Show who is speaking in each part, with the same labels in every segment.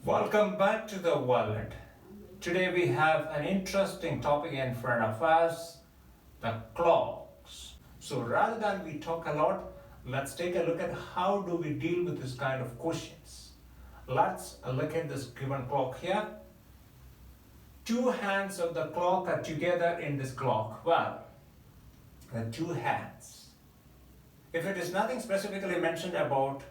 Speaker 1: Welcome back to the Walnut. Today we have an interesting topic in front of us, the clocks. So rather than we talk a lot, let's take a look at how do we deal with this kind of questions. Let's look at this given clock here. Two hands of the clock are together in this clock. Well, the two hands. If it is nothing specifically mentioned about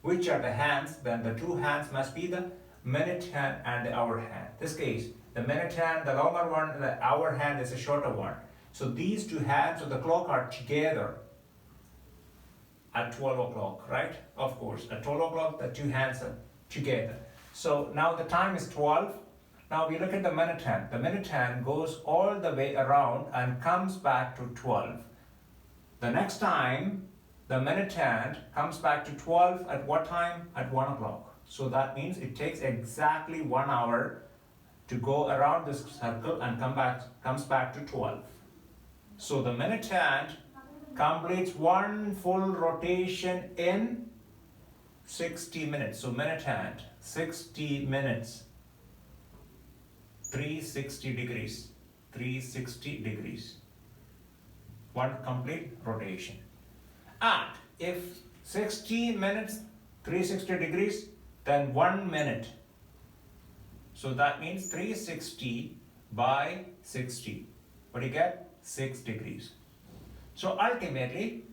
Speaker 1: which are the hands, then the two hands must be the minute hand and the hour hand. In this case, the minute hand, the longer one, the hour hand is a shorter one. So these two hands of the clock are together at 12 o'clock, right? Of course, at 12 o'clock, the two hands are together. So now the time is 12. Now we look at the minute hand. The minute hand goes all the way around and comes back to 12. The next time, the minute hand comes back to 12 at what time? At 1 o'clock. So that means it takes exactly 1 hour to go around this circle and comes back to 12. So the minute hand completes one full rotation in 60 minutes. So minute hand, 60 minutes, 360 degrees, 360 degrees. One complete rotation. And if 60 minutes, 360 degrees, then 1 minute. So that means 360 by 60. What do you get? 6 degrees. So ultimately,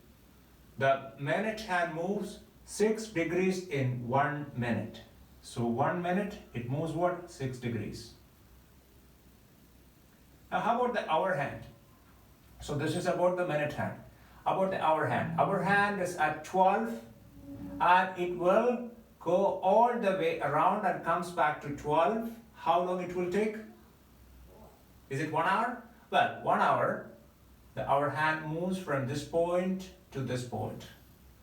Speaker 1: the minute hand moves 6 degrees in 1 minute. So 1 minute, it moves what? 6 degrees. Now how about the hour hand? So this is about the minute hand. About the hour hand. Hour hand is at 12 and it will go all the way around and comes back to 12. How long it will take? Is it 1 hour? Well, 1 hour, the hour hand moves from this point to this point.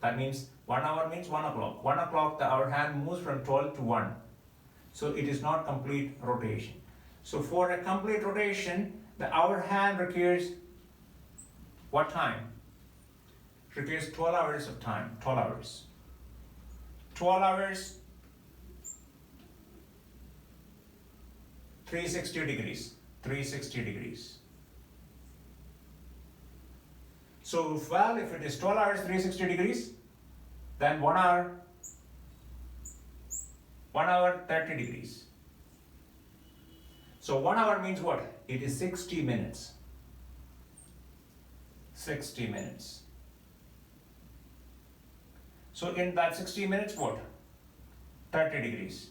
Speaker 1: That means 1 hour means 1 o'clock. 1 o'clock, the hour hand moves from 12 to 1. So it is not complete rotation. So for a complete rotation, the hour hand requires what time? It requires 12 hours of time, 12 hours. 12 hours, 360 degrees, 360 degrees. So, well, if it is 12 hours, 360 degrees, then 1 hour, 30 degrees. So 1 hour means what? It is 60 minutes. 60 minutes. So in that 60 minutes, what? 30 degrees.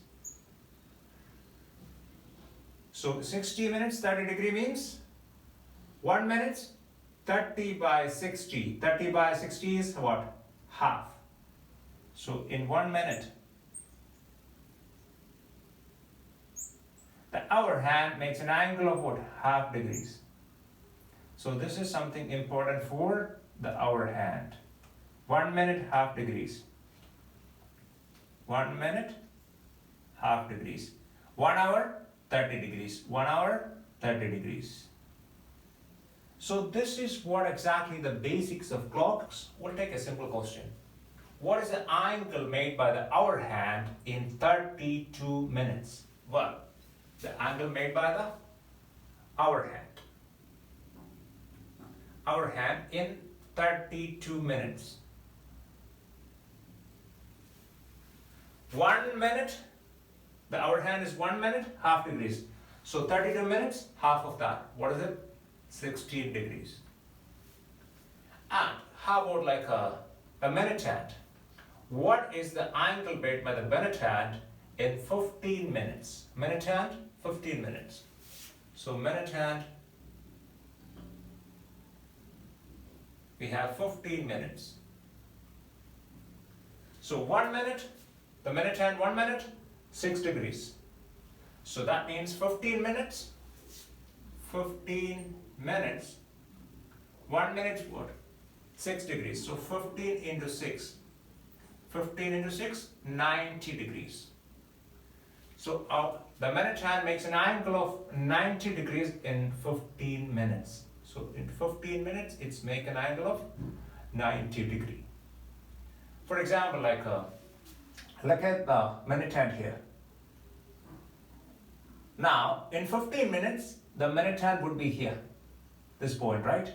Speaker 1: So 60 minutes, 30 degree means 1 minute, 30 by 60. 30 by 60 is what? Half. So in 1 minute, the hour hand makes an angle of what? Half degrees. So this is something important for the hour hand. 1 minute, half degrees. 1 minute, half degrees. 1 hour, 30 degrees. 1 hour, 30 degrees. So this is what exactly the basics of clocks. We'll take a simple question. What is the angle made by the hour hand in 32 minutes? Well, the angle made by the hour hand. Hour hand in 32 minutes. 1 minute, the hour hand is 1 minute, half degrees. So 32 minutes, half of that. What is it? 16 degrees. And how about like a minute hand? What is the angle made by the minute hand in 15 minutes? Minute hand, 15 minutes. So minute hand, we have 15 minutes. So 1 minute, the minute hand 1 minute, 6 degrees. So that means 15 minutes, 15 minutes, 1 minute what? 6 degrees. So 15 into 6. 15 into 6, 90 degrees. So the minute hand makes an angle of 90 degrees in 15 minutes. So in 15 minutes, it's make an angle of 90 degree. For example, like look at the minute hand here. Now, in 15 minutes, the minute hand would be here. This point, right?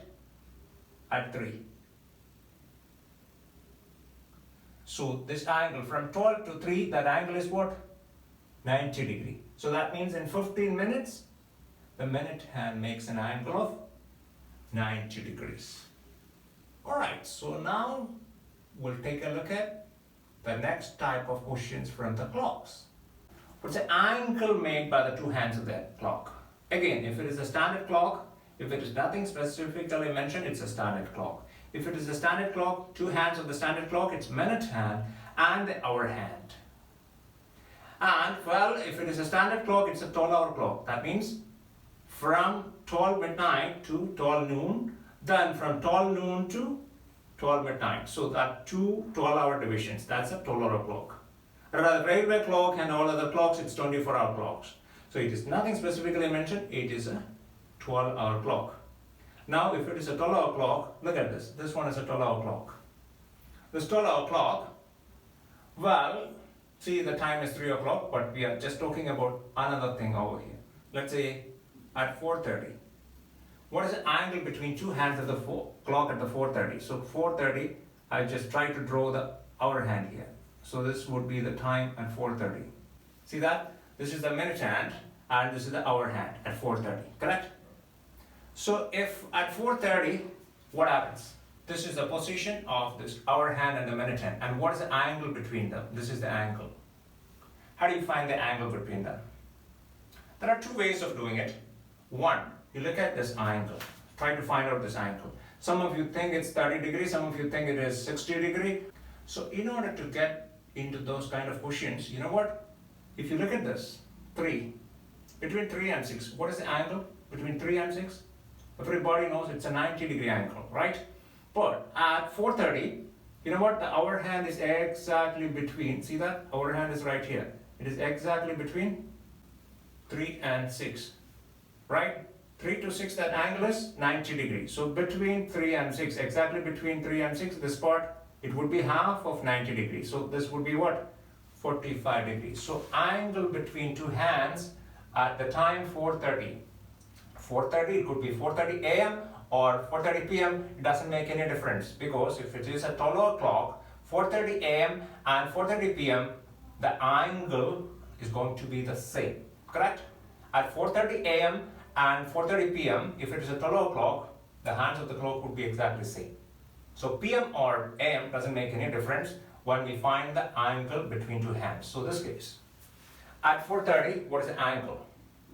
Speaker 1: At 3. So this angle from 12 to 3, that angle is what? 90 degree. So that means in 15 minutes, the minute hand makes an angle of 90 degrees. Alright, so now we'll take a look at the next type of questions from the clocks. What's the angle made by the two hands of the clock? Again, if it is a standard clock, if it is nothing specifically mentioned, it's a standard clock. If it is a standard clock, two hands of the standard clock, it's minute hand and the hour hand. And well, if it is a standard clock, it's a 12-hour clock. That means from 12 midnight to 12 noon, then from 12 noon to 12 midnight. So that two 12-hour divisions, that's a 12-hour clock. Rather, railway clock and all other clocks, it's 24-hour clocks. So it is nothing specifically mentioned, it is a 12-hour clock. Now, if it is a 12-hour clock, look at this. This one is a 12-hour clock. This 12-hour clock, well, see the time is 3 o'clock, but we are just talking about another thing over here. Let's say at 4:30. What is the angle between two hands of the clock at the 4:30? So 4:30, I just try to draw the hour hand here. So this would be the time at 4:30. See that? This is the minute hand and this is the hour hand at 4:30, correct? So if at 4:30, what happens? This is the position of this hour hand and the minute hand. And what is the angle between them? This is the angle. How do you find the angle between them? There are two ways of doing it. One, you look at this angle. Try to find out this angle. Some of you think it's 30 degrees, some of you think it is 60 degrees. So in order to get into those kind of questions, you know what? If you look at this, 3, between 3 and 6, what is the angle between 3 and 6? Everybody knows it's a 90-degree angle, right? But at 4:30, you know what? The hour hand is exactly between, see that? Hour hand is right here. It is exactly between 3 and 6, right? 3 to 6, that angle is 90 degrees. So between 3 and 6, exactly between 3 and 6, this part, it would be half of 90 degrees. So this would be what? 45 degrees. So angle between two hands at the time 4:30. 4:30, it could be 4:30 a.m. or 4:30 p.m. It doesn't make any difference, because if it is a 12-hour clock, 4:30 a.m. and 4:30 p.m., the angle is going to be the same, correct? At 4:30 a.m. and 4:30 p.m., if it is a 12-hour clock, the hands of the clock would be exactly the same. So p.m. or a.m. doesn't make any difference when we find the angle between two hands. So this case, at 4:30, what is the angle?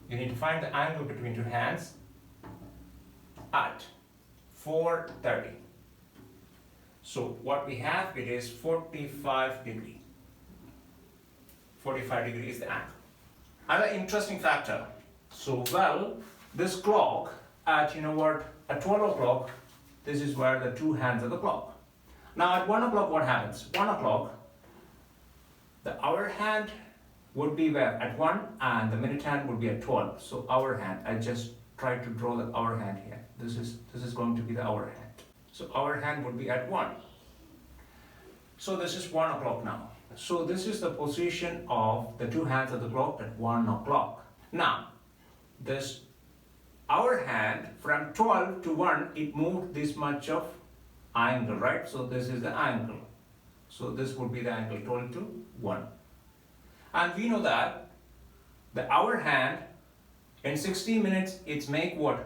Speaker 1: You need to find the angle between two hands at 4:30. So what we have, it is 45 degree. 45 degree is the angle. Another interesting factor. So well, this clock at, you know what, at 12 o'clock, this is where the two hands of the clock. Now at 1 o'clock, what happens? 1 o'clock, the hour hand would be where? At 1, and the minute hand would be at 12. So hour hand, I just tried to draw the hour hand here. This is going to be the hour hand. So hour hand would be at 1. So this is 1 o'clock now. So this is the position of the two hands of the clock at 1 o'clock. Now, this hour hand from 12 to 1, it moved this much of angle, right? So this is the angle. So this would be the angle 12 to 1. And we know that the hour hand in 60 minutes, it's make what?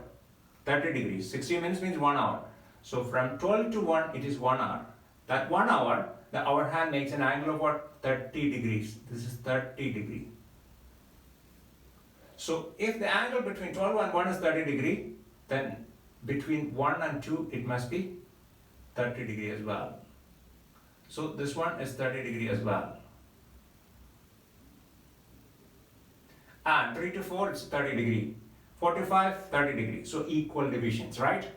Speaker 1: 30 degrees. 60 minutes means 1 hour. So from 12 to 1, it is 1 hour. That 1 hour, the hour hand makes an angle of what? 30 degrees. This is 30 degree. So if the angle between 12 and 1 is 30 degree, then between 1 and 2, it must be 30 degree as well. So this one is 30 degree as well. And 3 to 4, it's 30 degree. 4 to 5, 30 degree. So equal divisions, right?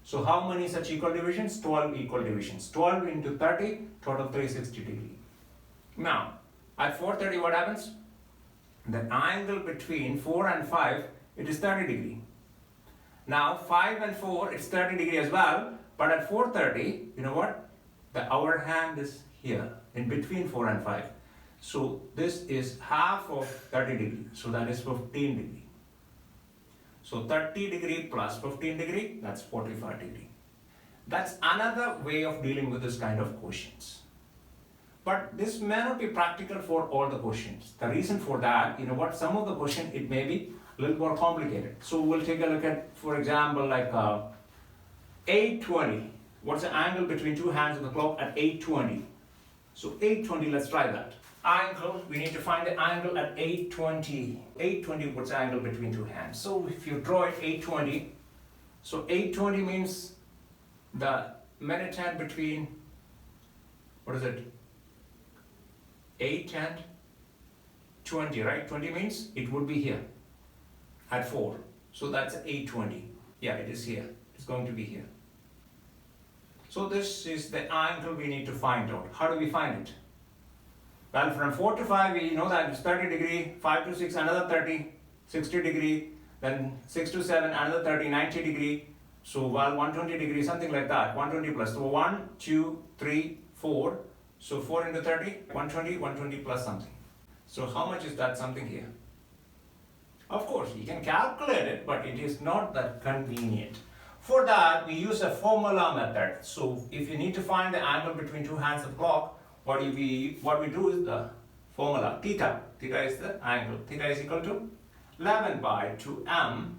Speaker 1: So how many such equal divisions? 12 equal divisions. 12 into 30, total 360 degree. Now, at 4:30, what happens? The angle between 4 and 5, it is 30 degree. Now, 5 and 4, it's 30 degree as well. But at 4:30, you know what? The hour hand is here, in between 4 and 5. So this is half of 30 degree. So that is 15 degree. So 30 degree plus 15 degree, that's 45 degree. That's another way of dealing with this kind of questions. But this may not be practical for all the questions. The reason for that, some of the question, it may be a little more complicated. So we'll take a look at, for example, like 8:20. What's the angle between two hands of the clock at 8:20? So 8:20, let's try that. Angle, we need to find the angle at 8:20. 8:20, what's the angle between two hands? So if you draw it 8:20, so 8:20 means the minute hand between, what is it? 8 and 20, right? 20 means it would be here at 4. So that's 8:20. Yeah, it is here. It's going to be here. So this is the angle we need to find out. How do we find it? Well, from 4 to 5, we know that it's 30 degree, 5 to 6, another 30, 60 degree, then 6 to 7, another 30, 90 degree. So, 120 degree, something like that, 120 plus. So, 1, 2, 3, 4. So, 4 into 30, 120, 120 plus something. So, how much is that something here? Of course, you can calculate it, but it is not that convenient. For that, we use a formula method. So, if you need to find the angle between two hands of clock, what we do is the formula theta. Theta is the angle. Theta is equal to 11 by 2m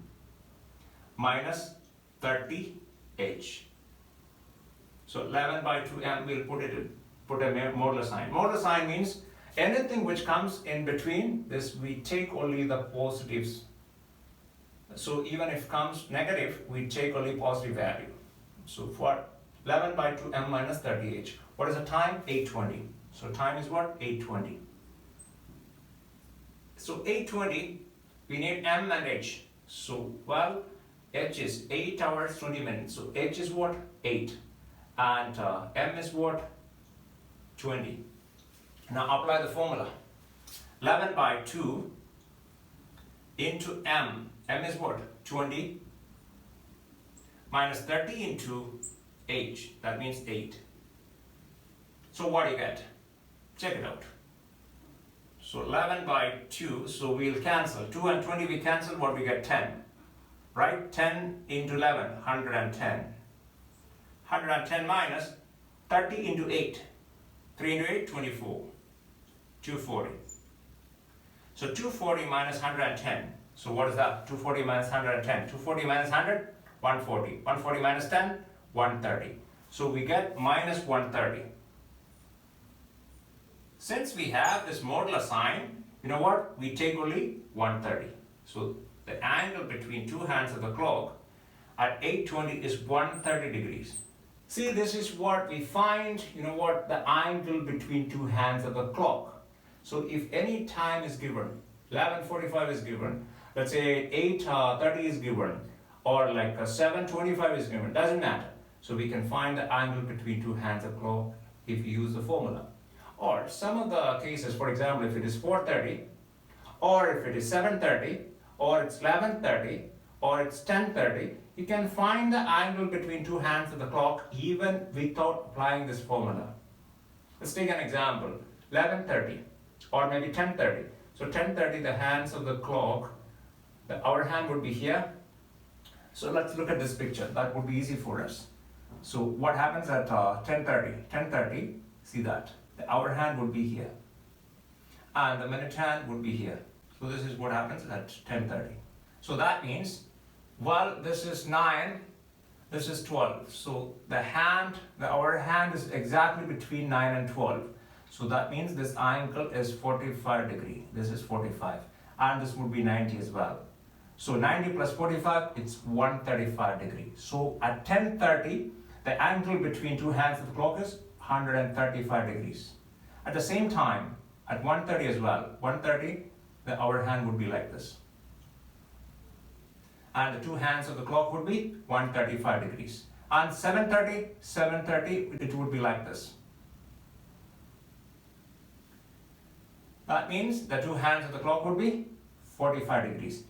Speaker 1: minus 30h. So 11 by 2m, we'll put a modular sign. Modular sign means anything which comes in between this, we take only the positives. So even if comes negative, we take only positive value. So for 11 by 2m minus 30h. What is the time? 8:20. So time is what? 8:20. So 8:20, we need m and h. So, h is 8 hours 20 minutes. So h is what? 8. And m is what? 20. Now apply the formula. 11 by 2 into m. M is what? 20. Minus 30 into h. That means 8. So what do you get? Check it out. So 11 by 2, so we'll cancel. 2 and 20 we cancel, what we get? 10. Right? 10 into 11, 110. 110 minus 30 into 8. 3 into 8, 24. 240. So 240 minus 110. So what is that? 240 minus 110. 240 minus 100, 140. 140 minus 10, 130. So we get minus 130. Since we have this modular sign, you know what? We take only 130. So the angle between two hands of the clock at 8:20 is 130 degrees. See, this is what we find, the angle between two hands of the clock. So if any time is given, 11:45 is given, let's say 8:30 is given, or like 7:25 is given, doesn't matter. So we can find the angle between two hands of the clock if you use the formula. Or some of the cases, for example, if it is 4:30, or if it is 7:30, or it's 11:30, or it's 10:30, you can find the angle between two hands of the clock even without applying this formula. Let's take an example, 11:30, or maybe 10:30. So 10:30, the hands of the clock, our hand would be here. So let's look at this picture, that would be easy for us. So what happens at 10:30? 10:30, see that? The hour hand would be here, and the minute hand would be here. So this is what happens at 10:30. So that means, this is 9, this is 12. So the hour hand is exactly between 9 and 12. So that means this angle is 45 degree. This is 45, and this would be 90 as well. So 90 plus 45, it's 135 degree. So at 10:30, the angle between two hands of the clock is 135 degrees. At the same time, at 1:30 as well, 1:30, the hour hand would be like this. And the two hands of the clock would be 135 degrees. And 7:30, it would be like this. That means the two hands of the clock would be 45 degrees.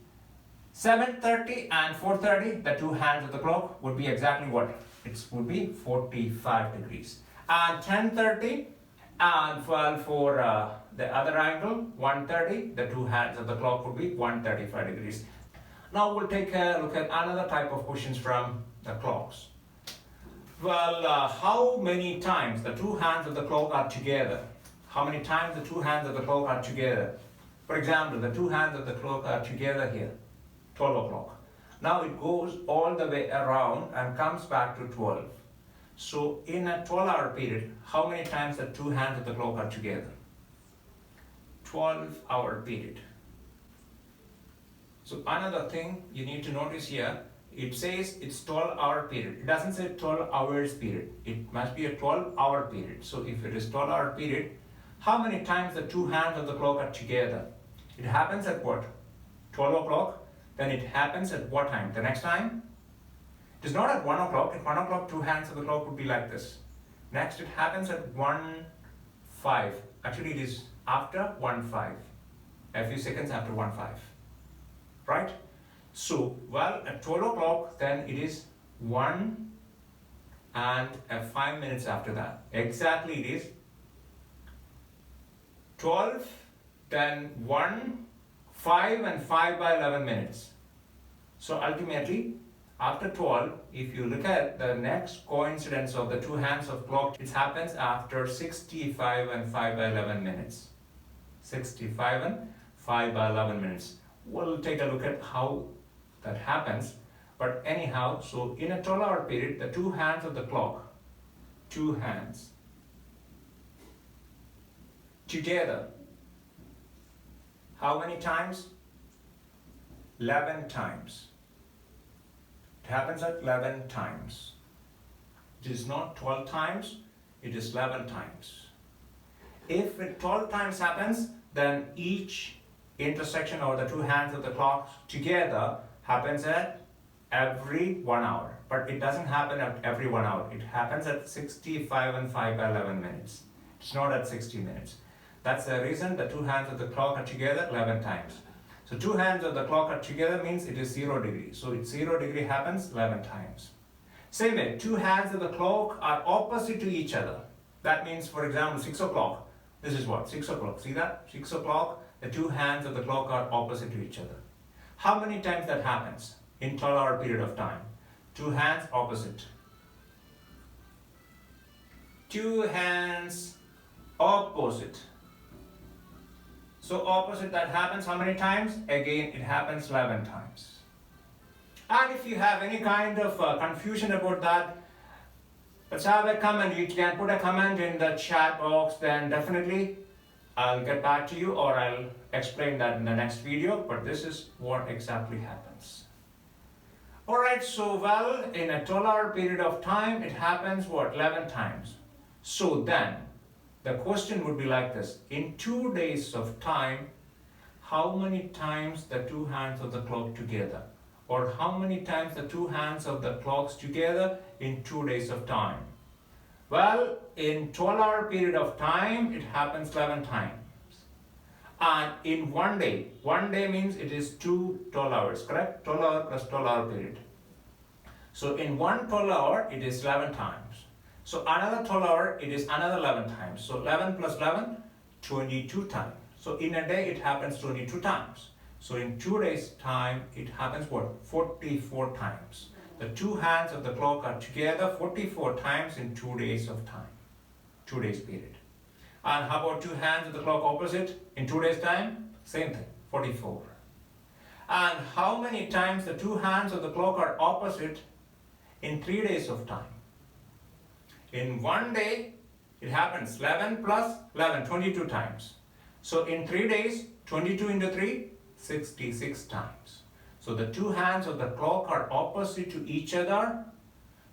Speaker 1: 7:30 and 4:30, the two hands of the clock would be exactly what? It would be 45 degrees. And 10:30 and for the other angle 130, the two hands of the clock would be 135 degrees. Now we'll take a look at another type of questions from the clocks. Well, how many times the two hands of the clock are together? How many times the two hands of the clock are together? For example, the two hands of the clock are together here, 12 o'clock. Now it goes all the way around and comes back to 12. So in a 12-hour period, how many times the two hands of the clock are together? 12-hour period. So another thing you need to notice here, it says it's 12-hour period. It doesn't say 12 hours period. It must be a 12-hour period. So if it is 12-hour period, how many times the two hands of the clock are together? It happens at what? 12 o'clock. Then it happens at what time? The next time? It is not at 1 o'clock. At 1 o'clock, two hands of the clock would be like this. Next, it happens at 1:05. Actually, it is after 1:05. A few seconds after 1:05. Right? So, well, at 12 o'clock, then it is 1 and 5 minutes after that. Exactly, it is 12, then 1, 5 and 5 by 11 minutes. So ultimately, after 12, if you look at the next coincidence of the two hands of clock, it happens after 65 and 5 by 11 minutes. 65 and 5 by 11 minutes. We'll take a look at how that happens. But anyhow, so in a 12-hour period, the two hands of the clock, two hands, together, how many times? 11 times. It happens at 11 times. It is not 12 times, it is 11 times. If it 12 times happens, then each intersection of the two hands of the clock together happens at every 1 hour. But it doesn't happen at every 1 hour. It happens at 65 and 5 by 11 minutes. It's not at 60 minutes. That's the reason the two hands of the clock are together 11 times. So two hands of the clock are together means it is 0 degree. So it's 0 degree happens 11 times. Same way, two hands of the clock are opposite to each other. That means, for example, 6 o'clock. This is what? 6 o'clock. See that? 6 o'clock, the two hands of the clock are opposite to each other. How many times that happens in 12-hour period of time? Two hands opposite. Two hands opposite. So opposite that happens how many times? Again, it happens 11 times. And if you have any kind of confusion about that, let's have a comment. You can put a comment in the chat box, then definitely I'll get back to you or I'll explain that in the next video. But this is what exactly happens. Alright, so well, in a 12-hour period of time, it happens what? 11 times. So then, the question would be like this. In 2 days of time, how many times the two hands of the clock together? Or how many times the two hands of the clocks together in 2 days of time? Well, in 12-hour period of time, it happens 11 times. And in 1 day means it is 2 12 hours, correct? 12 hour plus 12-hour period. So in 1 12 hour, it is 11 times. So another 12 hour, it is another 11 times. So 11 plus 11, 22 times. So in a day, it happens 22 times. So in 2 days time, it happens what? 44 times. The two hands of the clock are together 44 times in 2 days of time. 2 days period. And how about two hands of the clock opposite in 2 days time? Same thing, 44. And how many times the two hands of the clock are opposite in 3 days of time? In 1 day, it happens 11 plus 11, 22 times. So in 3 days, 22 into 3, 66 times. So the two hands of the clock are opposite to each other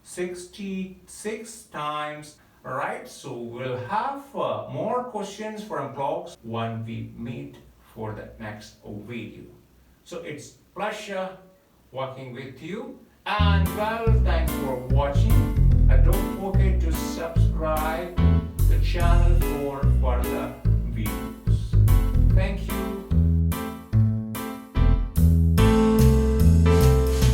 Speaker 1: 66 times. Alright, so we'll have more questions from clocks when we meet for the next video. So it's pleasure working with you, and well, thanks for watching.